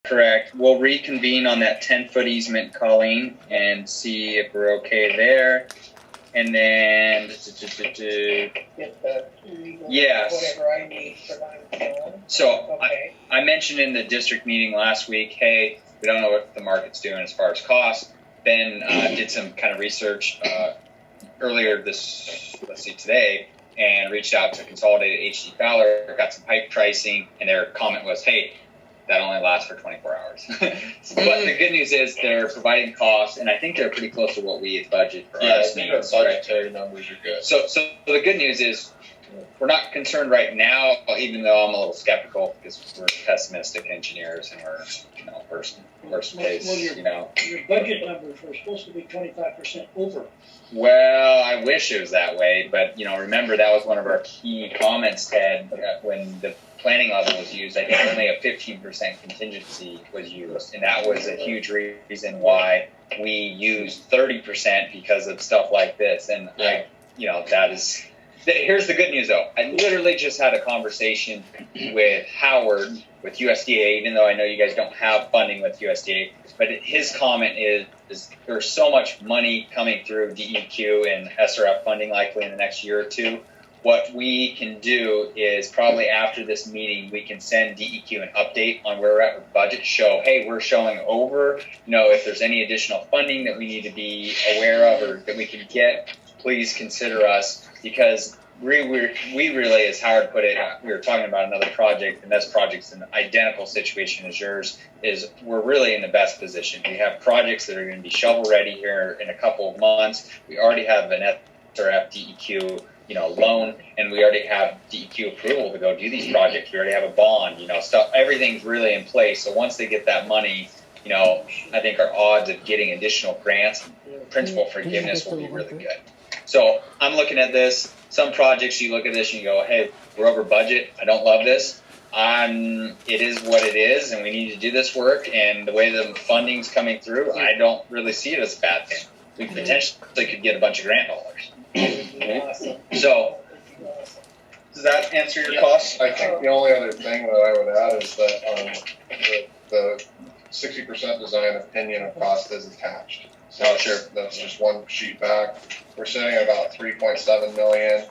Correct. We'll reconvene on that 10-foot easement, Colleen, and see if we're okay there. And then, Get the legal, yes. whatever I need for my phone. So Okay. I mentioned in the district meeting last week, hey, we don't know what the market's doing as far as cost. Ben did some kind of research earlier today, and reached out to Consolidated HD Fowler, got some pipe pricing, and their comment was, hey, that only lasts for 24 hours. But the good news is they're providing costs, and I think they're pretty close to what we had budgeted for Yeah, our I think our needs. budgetary numbers are good. So the good news is we're not concerned right now, even though I'm a little skeptical because we're pessimistic engineers and we're, worst case, Your budget numbers were supposed to be 25% over. Well, I wish it was that way, but remember that was one of our key comments, Ted, when the planning level was used. I think only a 15% contingency was used, and that was a huge reason why we used 30% because of stuff like this. And that is. Here's the good news, though. I literally just had a conversation with Howard with USDA, even though I know you guys don't have funding with USDA. But his comment is there's so much money coming through DEQ and SRF funding likely in the next year or two. What we can do is probably after this meeting, we can send DEQ an update on where we're at with budget. Show, hey, we're showing over. If there's any additional funding that we need to be aware of or that we can get, please consider us. Because we really, as Howard put it, we were talking about another project, and this project's an identical situation as yours, is we're really in the best position. We have projects that are going to be shovel ready here in a couple of months. We already have an SRF DEQ, loan, and we already have DEQ approval to go do these projects. We already have a bond, stuff, everything's really in place. So once they get that money, I think our odds of getting additional grants, principal forgiveness will be really good. So I'm looking at this. Some projects you look at this and you go, hey, we're over budget. I don't love this. It is what it is, and we need to do this work. And the way the funding's coming through, I don't really see it as a bad thing. We potentially could get a bunch of grant dollars. Awesome. So does that answer your costs? I think the only other thing that I would add is that the 60% design opinion of cost is attached. So sure. That's just one sheet back. We're sitting at about 3.7 million.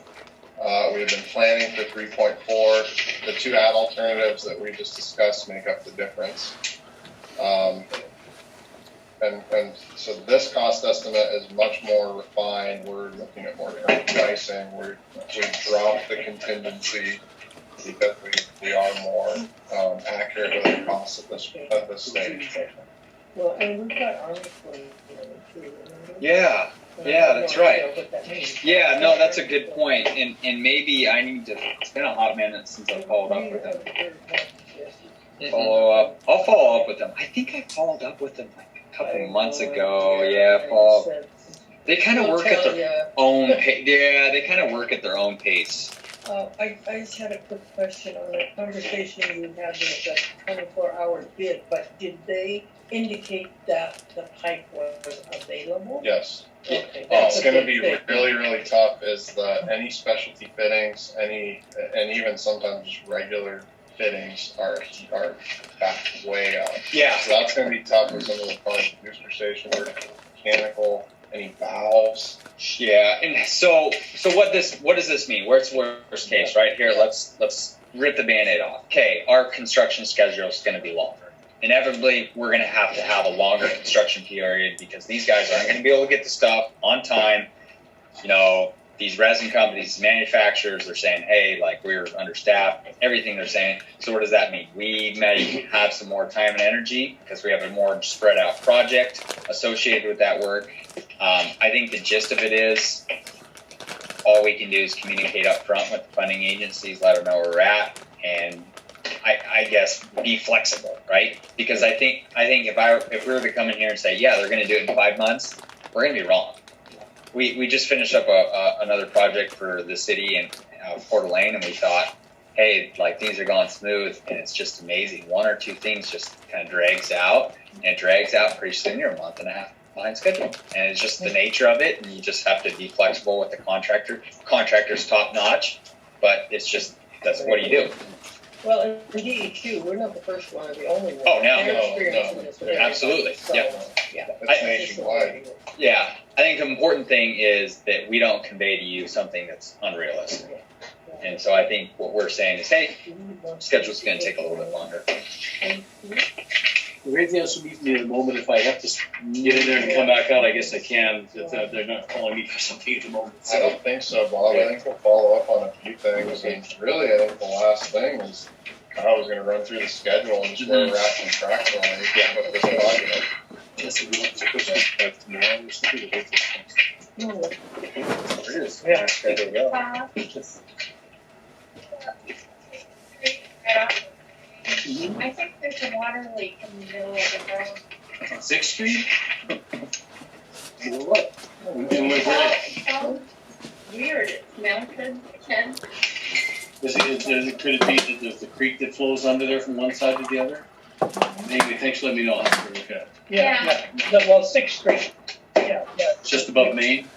We have been planning for 3.4. The two ad alternatives that we just discussed make up the difference. And so this cost estimate is much more refined. We're looking at more current pricing. We've dropped the contingency because we are more accurate with the costs at this stage. Well, and we've got Army Corps too. Yeah, that's right. What that means. Yeah, no, that's a good point. And maybe I need to, it's been a hot minute since I followed up with them. I'll follow up with them. I think I followed up with them like a couple months ago. Yeah, they kind of work at their own pace. Yeah, they kind of work at their own pace. I just had a quick question on the conversation you had with the 24-hour bid, but did they indicate that the pipe was available? Yes. Okay, It's going to be really, really tough is that any specialty fittings, and even sometimes just regular fittings are backed way out. Yeah. So that's going to be tough with some of the parts, booster station work, mechanical, any valves. Yeah, and so what does this mean? Where's worst case? Right here, let's rip the Band-Aid off. Okay, our construction schedule is going to be longer. Inevitably, we're going to have a longer construction period because these guys aren't going to be able to get the stuff on time. These resin companies, manufacturers are saying, hey, like we're understaffed, everything they're saying. So what does that mean? We may have some more time and energy because we have a more spread out project associated with that work. I think the gist of it is all we can do is communicate up front with the funding agencies, let them know where we're at, and I guess be flexible, right? Because I think if we were to come in here and say, yeah, they're going to do it in 5 months, we're going to be wrong. We just finished up another project for the city in Port Elaine, and we thought, hey, like things are going smooth, and it's just amazing. One or two things just kind of drags out, and it drags out pretty soon. You're a month and a half behind schedule, and it's just the nature of it. And you just have to be flexible with the contractor. Contractor's top notch, but it's just that's what do you do? Well, in DEQ, we're not the first one or the only one. Oh, no. They're No, experiencing no. this with everybody. Absolutely, So, yeah. yeah. It's nationwide. Yeah, I think the important thing is that we don't convey to you something that's unrealistic. And so I think what we're saying is, hey, schedule's gonna take a little bit longer. Is there anything else you need me at the moment? If I have to get in there and come back out, I guess I can, if they're not calling me for something at the moment. I don't think so, Bob. I think we'll follow up on a few things. And really, I think the last thing is Kyle was gonna run through the schedule and just where we're at contractually. Yeah. With this project. Yes, we want to push it back tomorrow or something to get this. It is. Yeah. There you go. I think there's a water leak in the middle of the road. On Sixth Street? You know what? We've been with that. It's so weird, it's melted, Ken. Could it be that there's the creek that flows under there from one side to the other? Maybe, thanks, let me know, I'll have to look at it. Yeah, well, Sixth Street, yeah, It's just above Main?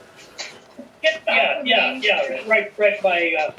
right by,